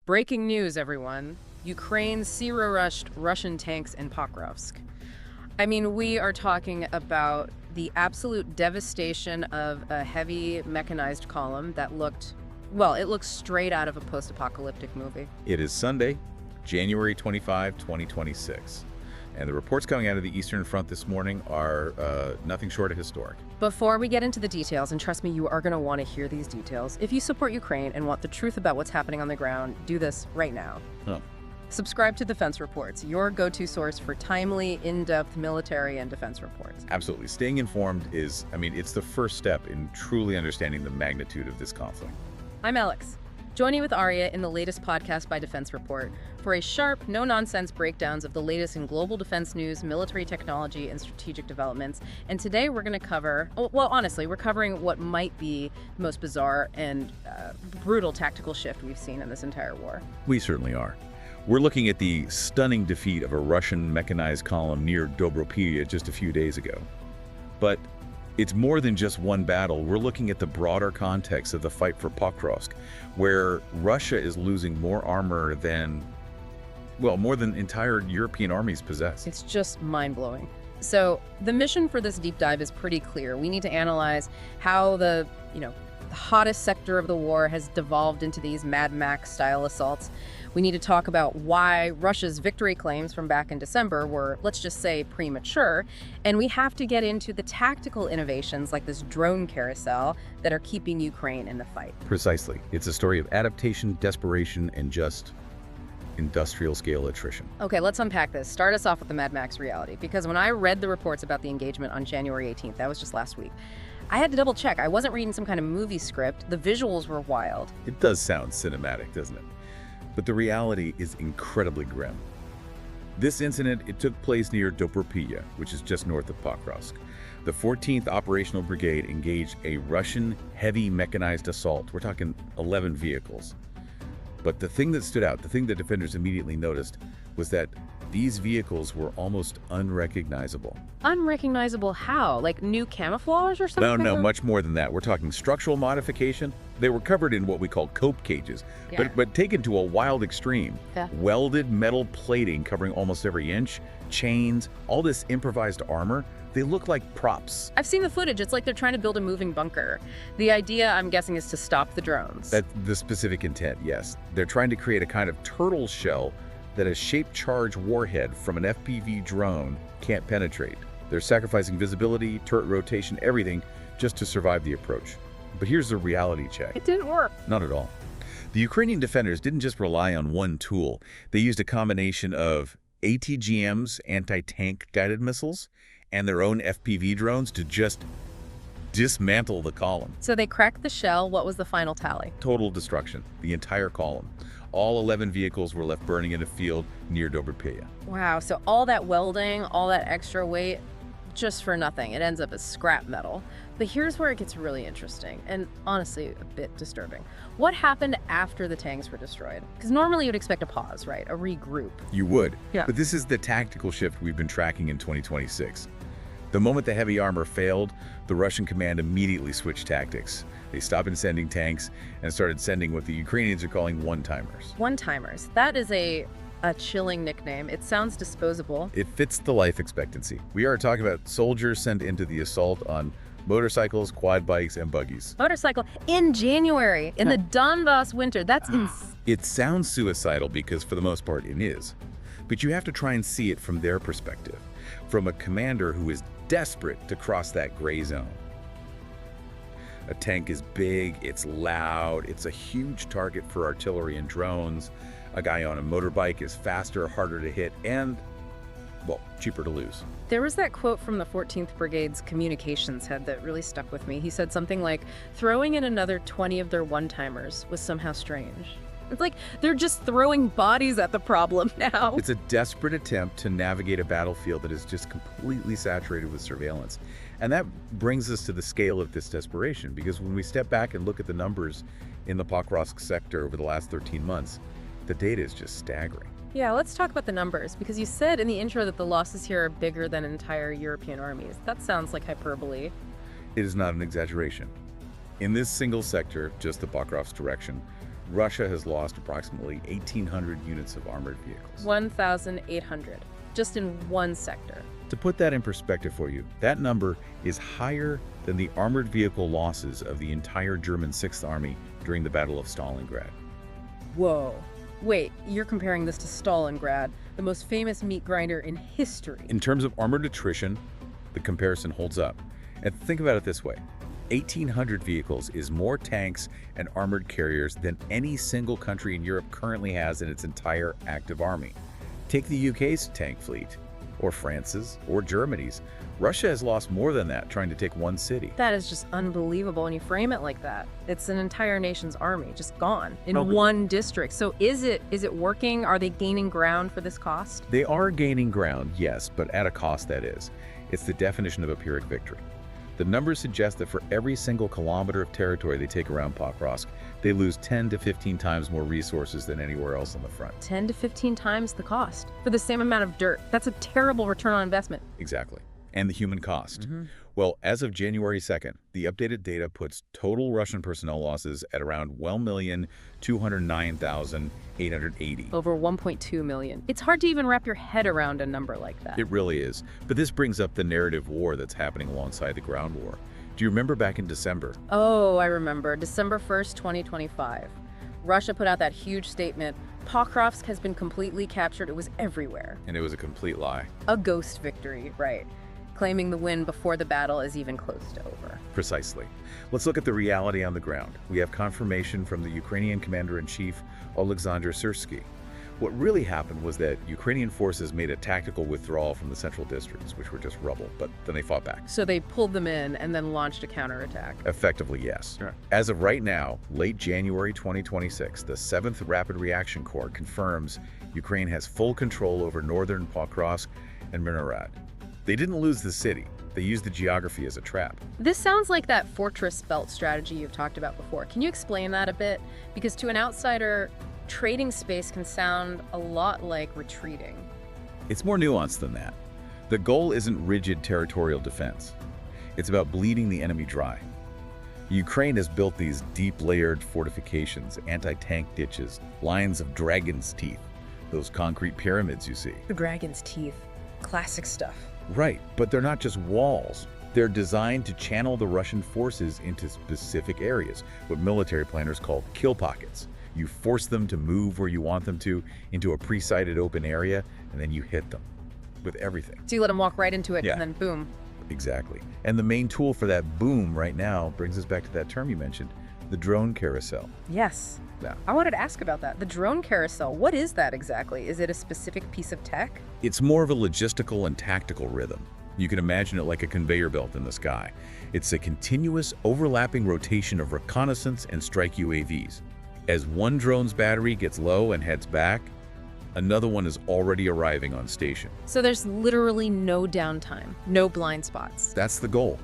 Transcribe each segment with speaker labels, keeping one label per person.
Speaker 1: Breaking news, everyone. Ukraine zero-rushed Russian tanks in Pokrovsk. I mean, we are talking about the absolute devastation of a heavy mechanized column that looked, well, it looks straight out of a post-apocalyptic movie.
Speaker 2: It is Sunday, January 25, 2026. And the reports coming out of the Eastern Front this morning are nothing short of historic.
Speaker 1: Before we get into the details, and trust me, you are going to want to hear these details, if you support Ukraine and want the truth about what's happening on the ground, do this right now.
Speaker 2: Oh.
Speaker 1: Subscribe to Defense Reports, your go-to source for timely, in-depth military and defense reports.
Speaker 2: Absolutely. Staying informed is, it's the first step in truly understanding the magnitude of this conflict.
Speaker 1: I'm Alex. Join me with Arya in the latest podcast by Defense Report for a sharp, no-nonsense breakdowns of the latest in global defense news, military technology, and strategic developments. And today we're going to cover, well, honestly, we're covering what might be the most bizarre and brutal tactical shift we've seen in this entire war.
Speaker 2: We certainly are. We're looking at the stunning defeat of a Russian mechanized column near Dobropilya just a few days ago. But it's more than just one battle. We're looking at the broader context of the fight for Pokrovsk, where Russia is losing more armor than, well, more than entire European armies possess.
Speaker 1: It's just mind-blowing. So the mission for this deep dive is pretty clear. We need to analyze how the hottest sector of the war has devolved into these Mad Max-style assaults. We need to talk about why Russia's victory claims from back in December were, let's just say, premature. And we have to get into the tactical innovations like this drone carousel that are keeping Ukraine in the fight.
Speaker 2: Precisely. It's a story of adaptation, desperation, and just industrial-scale attrition.
Speaker 1: Okay, let's unpack this. Start us off with the Mad Max reality, because when I read the reports about the engagement on January 18th, that was just last week, I had to double check. I wasn't reading some kind of movie script. The visuals were wild.
Speaker 2: It does sound cinematic, doesn't it? But the reality is incredibly grim. This incident, it took place near Dobropilya, which is just north of Pokrovsk. The 14th Operational Brigade engaged a Russian heavy mechanized assault. We're talking 11 vehicles. But the thing that stood out, the thing that defenders immediately noticed, was that these vehicles were almost unrecognizable.
Speaker 1: Unrecognizable how? Like new camouflage or something?
Speaker 2: No, much more than that. We're talking structural modification. They were covered in what we call cope cages, but taken to a wild extreme.
Speaker 1: Yeah.
Speaker 2: Welded metal plating covering almost every inch, chains, all this improvised armor. They look like props.
Speaker 1: I've seen the footage. It's like they're trying to build a moving bunker. The idea, I'm guessing, is to stop the drones.
Speaker 2: That's the specific intent, yes. They're trying to create a kind of turtle shell that a shaped charge warhead from an FPV drone can't penetrate. They're sacrificing visibility, turret rotation, everything just to survive the approach. But here's the reality check.
Speaker 1: It didn't work.
Speaker 2: Not at all. The Ukrainian defenders didn't just rely on one tool. They used a combination of ATGM's anti-tank guided missiles and their own FPV drones to just dismantle the column.
Speaker 1: So they cracked the shell. What was the final tally?
Speaker 2: Total destruction. The entire column. All 11 vehicles were left burning in a field near Dobropilya.
Speaker 1: Wow, so all that welding, all that extra weight, just for nothing. It ends up as scrap metal. But here's where it gets really interesting, and honestly, a bit disturbing. What happened after the tanks were destroyed? Because normally you'd expect a pause, right? A regroup.
Speaker 2: You would.
Speaker 1: Yeah.
Speaker 2: But this is the tactical shift we've been tracking in 2026. The moment the heavy armor failed, the Russian command immediately switched tactics. They stopped sending tanks and started sending what the Ukrainians are calling one-timers.
Speaker 1: One-timers. That is a chilling nickname. It sounds disposable.
Speaker 2: It fits the life expectancy. We are talking about soldiers sent into the assault on motorcycles, quad bikes, and buggies.
Speaker 1: Motorcycle in January, in the Donbass winter. That's insane.
Speaker 2: It sounds suicidal because for the most part it is. But you have to try and see it from their perspective, from a commander who is desperate to cross that gray zone. A tank is big, it's loud, it's a huge target for artillery and drones. A guy on a motorbike is faster, harder to hit, and, well, cheaper to lose.
Speaker 1: There was that quote from the 14th Brigade's communications head that really stuck with me. He said something like, throwing in another 20 of their one-timers was somehow strange. It's like they're just throwing bodies at the problem now.
Speaker 2: It's a desperate attempt to navigate a battlefield that is just completely saturated with surveillance. And that brings us to the scale of this desperation, because when we step back and look at the numbers in the Pokrovsk sector over the last 13 months, the data is just staggering.
Speaker 1: Yeah, let's talk about the numbers, because you said in the intro that the losses here are bigger than entire European armies. That sounds like hyperbole.
Speaker 2: It is not an exaggeration. In this single sector, just the Pokrovsk direction, Russia has lost approximately 1,800 units of armored vehicles.
Speaker 1: 1,800, just in one sector.
Speaker 2: To put that in perspective for you, that number is higher than the armored vehicle losses of the entire German 6th Army during the Battle of Stalingrad.
Speaker 1: Whoa. Wait, you're comparing this to Stalingrad, the most famous meat grinder in history.
Speaker 2: In terms of armored attrition, the comparison holds up. And think about it this way. 1,800 vehicles is more tanks and armored carriers than any single country in Europe currently has in its entire active army. Take the UK's tank fleet, or France's, or Germany's. Russia has lost more than that trying to take one city.
Speaker 1: That is just unbelievable when you frame it like that. It's an entire nation's army just gone in
Speaker 2: Okay.
Speaker 1: one district. So is it working? Are they gaining ground for this cost?
Speaker 2: They are gaining ground, yes, but at a cost, that is. It's the definition of a Pyrrhic victory. The numbers suggest that for every single kilometer of territory they take around Pokrovsk, they lose 10 to 15 times more resources than anywhere else on the front.
Speaker 1: 10 to 15 times the cost for the same amount of dirt. That's a terrible return on investment.
Speaker 2: Exactly. And the human cost. Well, as of January 2nd, the updated data puts total Russian personnel losses at around 1,209,880.
Speaker 1: Over 1.2 million. It's hard to even wrap your head around a number like that.
Speaker 2: It really is. But this brings up the narrative war that's happening alongside the ground war. Do you remember back in December?
Speaker 1: Oh, I remember. December 1st, 2025. Russia put out that huge statement. Pokrovsk has been completely captured. It was everywhere.
Speaker 2: And it was a complete lie.
Speaker 1: A ghost victory, right. Claiming the win before the battle is even close to over.
Speaker 2: Precisely. Let's look at the reality on the ground. We have confirmation from the Ukrainian commander-in-chief, Oleksandr Syrsky. What really happened was that Ukrainian forces made a tactical withdrawal from the central districts, which were just rubble, but then they fought back.
Speaker 1: So they pulled them in and then launched a counterattack.
Speaker 2: Effectively, yes. As of right now, late January 2026, the 7th Rapid Reaction Corps confirms Ukraine has full control over northern Pokrovsk and Mirnorad. They didn't lose the city. They used the geography as a trap.
Speaker 1: This sounds like that fortress belt strategy you've talked about before. Can you explain that a bit? Because to an outsider, trading space can sound a lot like retreating.
Speaker 2: It's more nuanced than that. The goal isn't rigid territorial defense. It's about bleeding the enemy dry. Ukraine has built these deep-layered fortifications, anti-tank ditches, lines of dragon's teeth, those concrete pyramids you see.
Speaker 1: The dragon's teeth. Classic stuff.
Speaker 2: Right, but they're not just walls. They're designed to channel the Russian forces into specific areas, what military planners call kill pockets. You force them to move where you want them to, into a pre-sighted open area, and then you hit them with everything.
Speaker 1: So you let them walk right into it
Speaker 2: Yeah.
Speaker 1: and then boom.
Speaker 2: Exactly. And the main tool for that boom right now brings us back to that term you mentioned, the drone carousel.
Speaker 1: Yes.
Speaker 2: Yeah.
Speaker 1: I wanted to ask about that. The drone carousel, what is that exactly? Is it a specific piece of tech?
Speaker 2: It's more of a logistical and tactical rhythm. You can imagine it like a conveyor belt in the sky. It's a continuous, overlapping rotation of reconnaissance and strike UAVs. As one drone's battery gets low and heads back, another one is already arriving on station.
Speaker 1: So there's literally no downtime, no blind spots.
Speaker 2: That's the goal.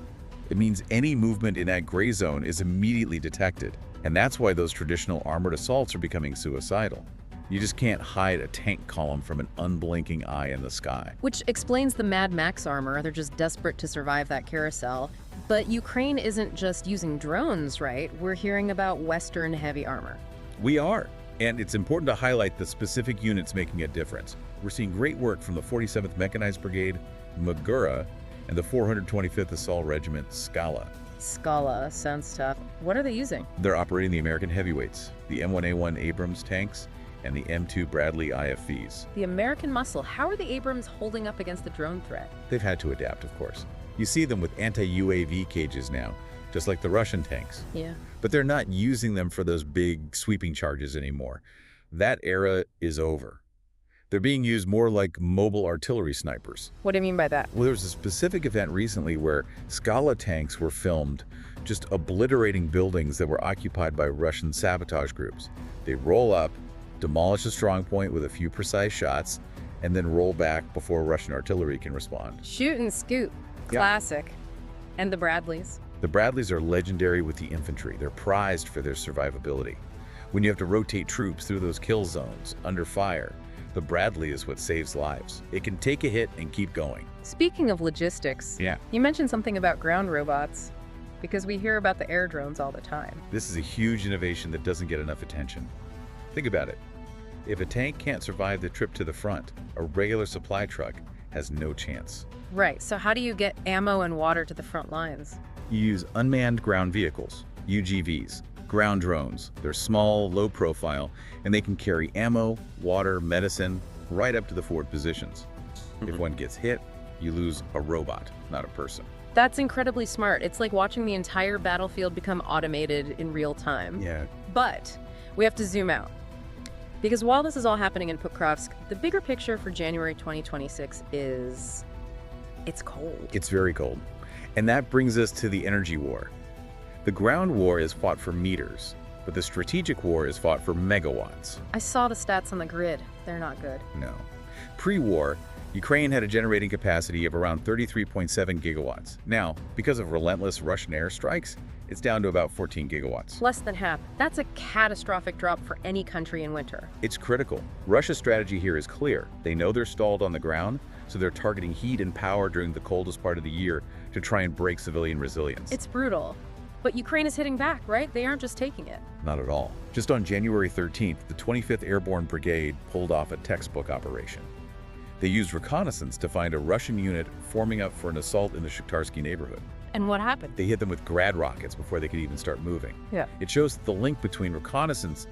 Speaker 2: It means any movement in that gray zone is immediately detected. And that's why those traditional armored assaults are becoming suicidal. You just can't hide a tank column from an unblinking eye in the sky.
Speaker 1: Which explains the Mad Max armor. They're just desperate to survive that carousel. But Ukraine isn't just using drones, right? We're hearing about Western heavy armor.
Speaker 2: We are. And it's important to highlight the specific units making a difference. We're seeing great work from the 47th Mechanized Brigade, Magura, and the 425th Assault Regiment, Scala.
Speaker 1: Scala sounds tough. What are they using?
Speaker 2: They're operating the American heavyweights, the M1A1 Abrams tanks, and the M2 Bradley IFVs.
Speaker 1: The American muscle. How are the Abrams holding up against the drone threat?
Speaker 2: They've had to adapt, of course. You see them with anti-UAV cages now, just like the Russian tanks.
Speaker 1: Yeah.
Speaker 2: But they're not using them for those big sweeping charges anymore. That era is over. They're being used more like mobile artillery snipers.
Speaker 1: What do you mean by that?
Speaker 2: Well, there was a specific event recently where Scala tanks were filmed just obliterating buildings that were occupied by Russian sabotage groups. They roll up, demolish a strong point with a few precise shots, and then roll back before Russian artillery can respond.
Speaker 1: Shoot and scoop.
Speaker 2: Yeah.
Speaker 1: Classic. And the Bradleys.
Speaker 2: The Bradleys are legendary with the infantry. They're prized for their survivability. When you have to rotate troops through those kill zones, under fire, the Bradley is what saves lives. It can take a hit and keep going.
Speaker 1: Speaking of logistics,
Speaker 2: Yeah.
Speaker 1: you mentioned something about ground robots, because we hear about the air drones all the time.
Speaker 2: This is a huge innovation that doesn't get enough attention. Think about it. If a tank can't survive the trip to the front, a regular supply truck has no chance.
Speaker 1: Right, so how do you get ammo and water to the front lines?
Speaker 2: You use unmanned ground vehicles, UGVs, ground drones. They're small, low profile, and they can carry ammo, water, medicine, right up to the forward positions. If one gets hit, you lose a robot, not a person.
Speaker 1: That's incredibly smart. It's like watching the entire battlefield become automated in real time.
Speaker 2: Yeah.
Speaker 1: But we have to zoom out. Because while this is all happening in Pokrovsk, the bigger picture for January 2026 is it's cold.
Speaker 2: It's very cold. And that brings us to the energy war. The ground war is fought for meters, but the strategic war is fought for megawatts.
Speaker 1: I saw the stats on the grid. They're not good.
Speaker 2: No. Pre-war, Ukraine had a generating capacity of around 33.7 gigawatts. Now, because of relentless Russian airstrikes, it's down to about 14 gigawatts.
Speaker 1: Less than half. That's a catastrophic drop for any country in winter.
Speaker 2: It's critical. Russia's strategy here is clear. They know they're stalled on the ground, so they're targeting heat and power during the coldest part of the year to try and break civilian resilience.
Speaker 1: It's brutal. But Ukraine is hitting back, right? They aren't just taking it.
Speaker 2: Not at all. Just on January 13th, the 25th Airborne Brigade pulled off a textbook operation. They used reconnaissance to find a Russian unit forming up for an assault in the Shakhtarsky neighborhood.
Speaker 1: And what happened?
Speaker 2: They hit them with Grad rockets before they could even start moving.
Speaker 1: Yeah.
Speaker 2: It shows that the link between reconnaissance,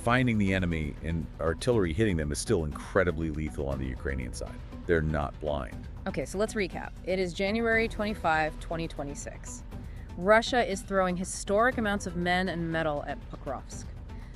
Speaker 2: finding the enemy, and artillery hitting them is still incredibly lethal on the Ukrainian side. They're not blind.
Speaker 1: Okay, so let's recap. It is January 25, 2026. Russia is throwing historic amounts of men and metal at Pokrovsk,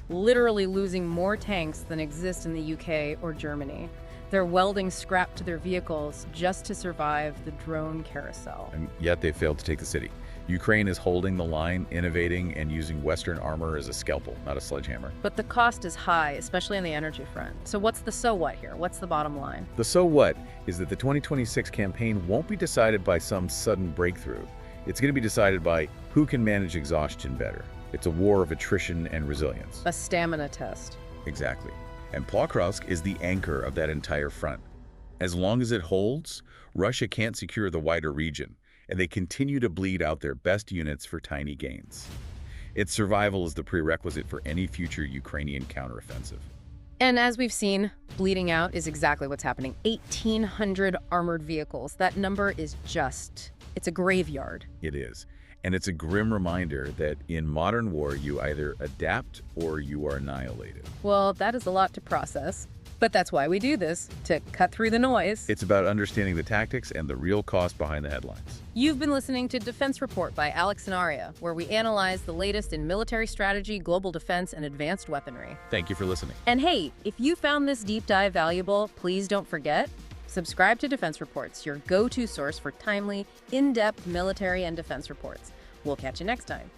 Speaker 1: literally losing more tanks than exist in the UK or Germany. They're welding scrap to their vehicles just to survive the drone carousel.
Speaker 2: And yet they failed to take the city. Ukraine is holding the line, innovating, and using Western armor as a scalpel, not a sledgehammer.
Speaker 1: But the cost is high, especially on the energy front. So what's the so what here? What's the bottom line?
Speaker 2: The so what is that the 2026 campaign won't be decided by some sudden breakthrough. It's going to be decided by who can manage exhaustion better. It's a war of attrition and resilience.
Speaker 1: A stamina test.
Speaker 2: Exactly. And Pokrovsk is the anchor of that entire front. As long as it holds, Russia can't secure the wider region, and they continue to bleed out their best units for tiny gains. Its survival is the prerequisite for any future Ukrainian counteroffensive.
Speaker 1: And as we've seen, bleeding out is exactly what's happening. 1,800 armored vehicles. That number is it's a graveyard.
Speaker 2: It is. And it's a grim reminder that in modern war, you either adapt or you are annihilated.
Speaker 1: Well, that is a lot to process. But that's why we do this, to cut through the noise.
Speaker 2: It's about understanding the tactics and the real cost behind the headlines.
Speaker 1: You've been listening to Defense Report by Alex and Aria, where we analyze the latest in military strategy, global defense, and advanced weaponry.
Speaker 2: Thank you for listening.
Speaker 1: And hey, if you found this deep dive valuable, please don't forget, subscribe to Defense Reports, your go-to source for timely, in-depth military and defense reports. We'll catch you next time.